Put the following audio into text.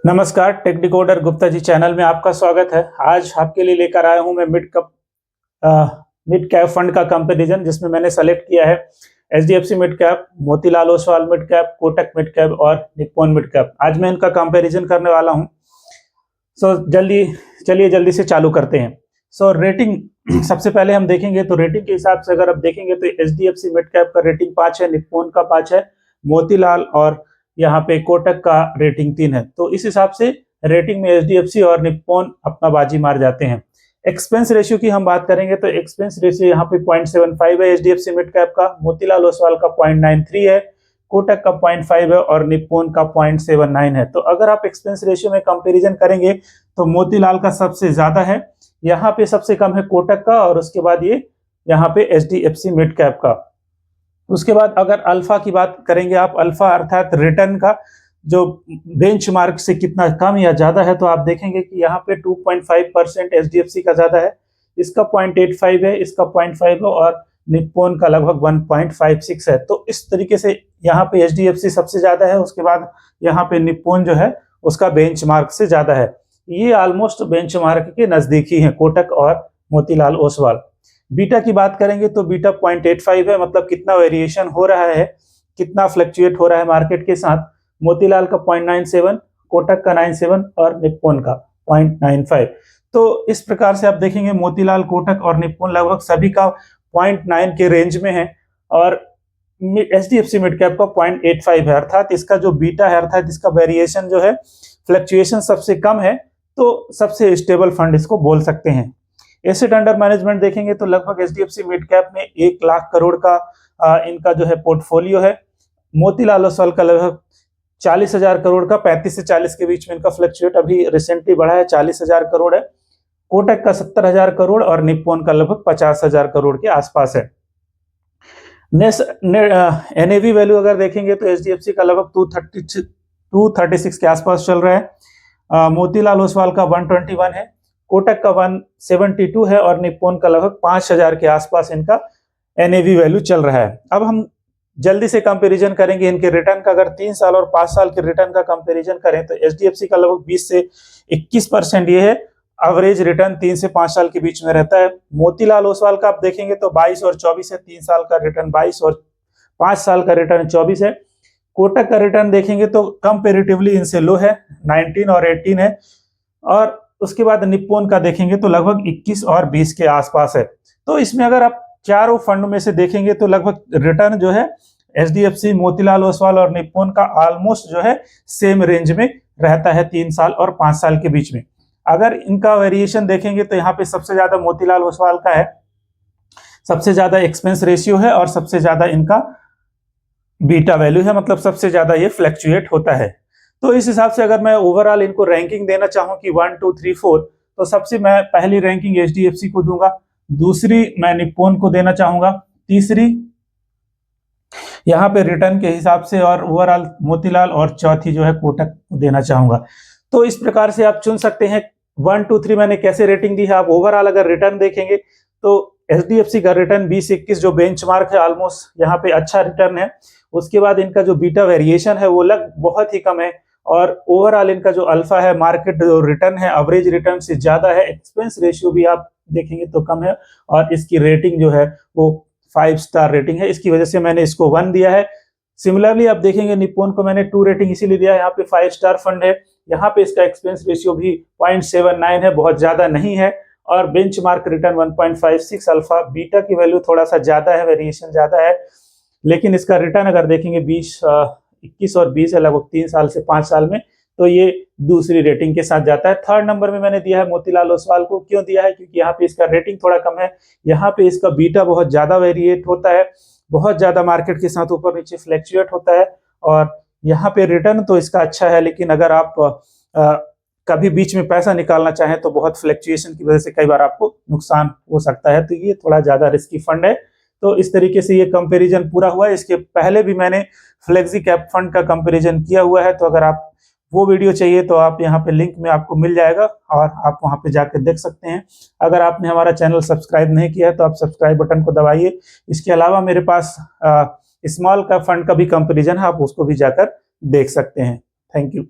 नमस्कार, take decoder Gupta ji channel में आपका स्वागत है। आज आपके लिए लेकर आया हूं मैं मिड कैप फंड का कंपैरिजन, जिसमें मैंने सेलेक्ट किया है HDFC mid cap, Motilal Oswal mid cap, Kotak mid cap और निप्पॉन मिड कैप। आज मैं इनका कंपैरिजन करने वाला हूं। चलिए जल्दी से चालू करते हैं। रेटिंग सबसे पहले हम देखेंगे तो रेटिंग के हिसाब से अगर आप देखेंगे तो एचडीएफसी मिड कैप का रेटिंग 5 है, निप्पॉन का 5 है, मोतीलाल और यहाँ पे कोटक का रेटिंग 3 है। तो इस हिसाब से रेटिंग में एचडीएफसी और निप्पॉन अपना बाजी मार जाते हैं। एक्सपेंस रेशियो की हम बात करेंगे तो एक्सपेंस रेशियो यहाँ पे 0.75 है एचडीएफसी मिड कैप का, मोतीलाल ओसवाल का 0.93 है, कोटक का 0.5 है और निप्पॉन का 0.79 है। तो अगर आप एक्सपेंस रेशियो में कंपैरिजन करेंगे तो मोतीलाल का सबसे ज्यादा है, यहाँ पे सबसे कम है कोटक का और उसके बाद ये यहाँ पे एचडीएफसी मिड कैप का। उसके बाद अगर अल्फा की बात करेंगे आप, अल्फा अर्थात रिटर्न का जो बेंचमार्क से कितना कम या ज्यादा है, तो आप देखेंगे कि यहाँ पे 2.5% एचडीएफसी का ज्यादा है, इसका 0.85 है, इसका 0.5 है और निप्पॉन का लगभग 1.56 है। तो इस तरीके से यहाँ पे एचडीएफसी सबसे ज्यादा है, उसके बाद यहाँ पे निप्पॉन जो है उसका बेंचमार्क से ज्यादा है। ये ऑलमोस्ट बेंचमार्क के नजदीक ही है कोटक और मोतीलाल ओसवाल। बीटा की बात करेंगे तो बीटा 0.85 है, मतलब कितना वेरिएशन हो रहा है, कितना फ्लक्चुएट हो रहा है मार्केट के साथ। मोतीलाल का 0.97, कोटक का 97 और निप्पॉन का 0.95। तो इस प्रकार से आप देखेंगे मोतीलाल, कोटक और निप्पॉन लगभग सभी का 0.9 के रेंज में है और एचडीएफसी मिड कैप का 0.85 है, अर्थात इसका जो बीटा है, अर्थात इसका वेरिएशन जो है, फ्लक्चुएशन सबसे कम है, तो सबसे स्टेबल फंड इसको बोल सकते हैं। एसेट अंडर मैनेजमेंट देखेंगे तो लगभग एचडीएफसी मिड कैप में 1 लाख करोड़ का इनका जो है पोर्टफोलियो है। मोतीलाल ओसवाल का लगभग 40,000 करोड़ का, 35 से 40 के बीच में इनका फ्लक्चुएट अभी रिसेंटली बढ़ा है, 40,000 करोड़ है। कोटक का 70,000 करोड़ और निप्पॉन का लगभग 50,000 करोड़ के आसपास है। एनएवी वैल्यू अगर देखेंगे तो एचडीएफसी का लगभग 236 के आसपास चल रहा है, मोतीलाल ओसवाल का 121 है, कोटक का 172 है और निप्पॉन का लगभग 5,000 के आसपास इनका एनएवी वैल्यू चल रहा है। अब हम जल्दी से कंपैरिजन करेंगे इनके रिटर्न का। अगर 3 साल और 5 साल के रिटर्न का कंपैरिजन करें तो एचडीएफसी का लगभग 20 से 21% ये है, एवरेज रिटर्न 3 से 5 साल के बीच में रहता है। मोतीलाल ओसवाल का आप देखेंगे तो 22 और 24 है, 3 साल का रिटर्न 22 और 5 साल का रिटर्न 24 है। कोटक का रिटर्न देखेंगे तो कंपेरेटिवली इनसे लो है, 19 और 18 है और उसके बाद निप्पॉन का देखेंगे तो लगभग 21 और 20 के आसपास है। तो इसमें अगर आप चारों फंड में से देखेंगे तो लगभग रिटर्न जो है एचडीएफसी, मोतीलाल ओसवाल और निप्पॉन का ऑलमोस्ट जो है सेम रेंज में रहता है, 3 साल और 5 साल के बीच में। अगर इनका वेरिएशन देखेंगे तो यहाँ पे सबसे ज्यादा मोतीलाल ओसवाल का है, सबसे ज्यादा एक्सपेंस रेशियो है और सबसे ज्यादा इनका बीटा वैल्यू है, मतलब सबसे ज्यादा ये फ्लक्चुएट होता है। तो इस हिसाब से अगर मैं ओवरऑल इनको रैंकिंग देना चाहूँ कि 1 2 3 4, तो सबसे मैं पहली रैंकिंग एचडीएफसी को दूंगा, दूसरी मैं निप्पॉन को देना चाहूंगा, तीसरी यहाँ पे रिटर्न के हिसाब से और ओवरऑल मोतीलाल और चौथी जो है कोटक को देना चाहूंगा। तो इस प्रकार से आप चुन सकते हैं। 1 2 3 मैंने कैसे रेटिंग दी है। आप ओवरऑल अगर रिटर्न देखेंगे तो एचडीएफसी का रिटर्न 20-21 जो बेंचमार्क है, ऑलमोस्ट यहाँ पे अच्छा रिटर्न है। उसके बाद इनका जो बीटा वेरिएशन है वो बहुत ही कम है और ओवरऑल इनका जो अल्फा है, मार्केट जो रिटर्न है एवरेज रिटर्न से ज्यादा है। एक्सपेंस रेशियो भी आप देखेंगे तो कम है और इसकी रेटिंग जो है वो 5 स्टार रेटिंग है, इसकी वजह से मैंने इसको 1 दिया है। सिमिलरली आप देखेंगे निप्पॉन को मैंने 2 रेटिंग इसीलिए दिया है, यहाँ पे 5 स्टार फंड है, यहाँ पे इसका एक्सपेंस रेशियो भी 0.79 है, बहुत ज्यादा नहीं है और बेंचमार्क रिटर्न 1.56, अल्फा बीटा की वैल्यू थोड़ा सा ज्यादा है, वेरिएशन ज्यादा है, लेकिन इसका रिटर्न अगर देखेंगे 21 और 20 है, लगभग 3 साल से 5 साल में, तो ये दूसरी रेटिंग के साथ जाता है। थर्ड नंबर में मैंने दिया है मोतीलाल ओसवाल को। क्यों दिया है? क्योंकि यहाँ पे इसका रेटिंग थोड़ा कम है, यहाँ पे इसका बीटा बहुत ज्यादा वेरिएट होता है, बहुत ज्यादा मार्केट के साथ ऊपर नीचे फ्लक्चुएट होता है और यहाँ पे रिटर्न तो इसका अच्छा है, लेकिन अगर आप कभी बीच में पैसा निकालना चाहें तो बहुत फ्लक्चुएशन की वजह से कई बार आपको नुकसान हो सकता है, तो ये थोड़ा ज्यादा रिस्की फंड है। तो इस तरीके से ये कंपैरिजन पूरा हुआ है। इसके पहले भी मैंने फ्लेक्सी कैप फंड का कंपैरिजन किया हुआ है, तो अगर आप वो वीडियो चाहिए तो आप यहाँ पे लिंक में आपको मिल जाएगा और आप वहाँ पे जाकर देख सकते हैं। अगर आपने हमारा चैनल सब्सक्राइब नहीं किया है तो आप सब्सक्राइब बटन को दबाइए। इसके अलावा मेरे पास स्मॉल का फंड का भी कंपैरिजन है, आप उसको भी जाकर देख सकते हैं। Thank you.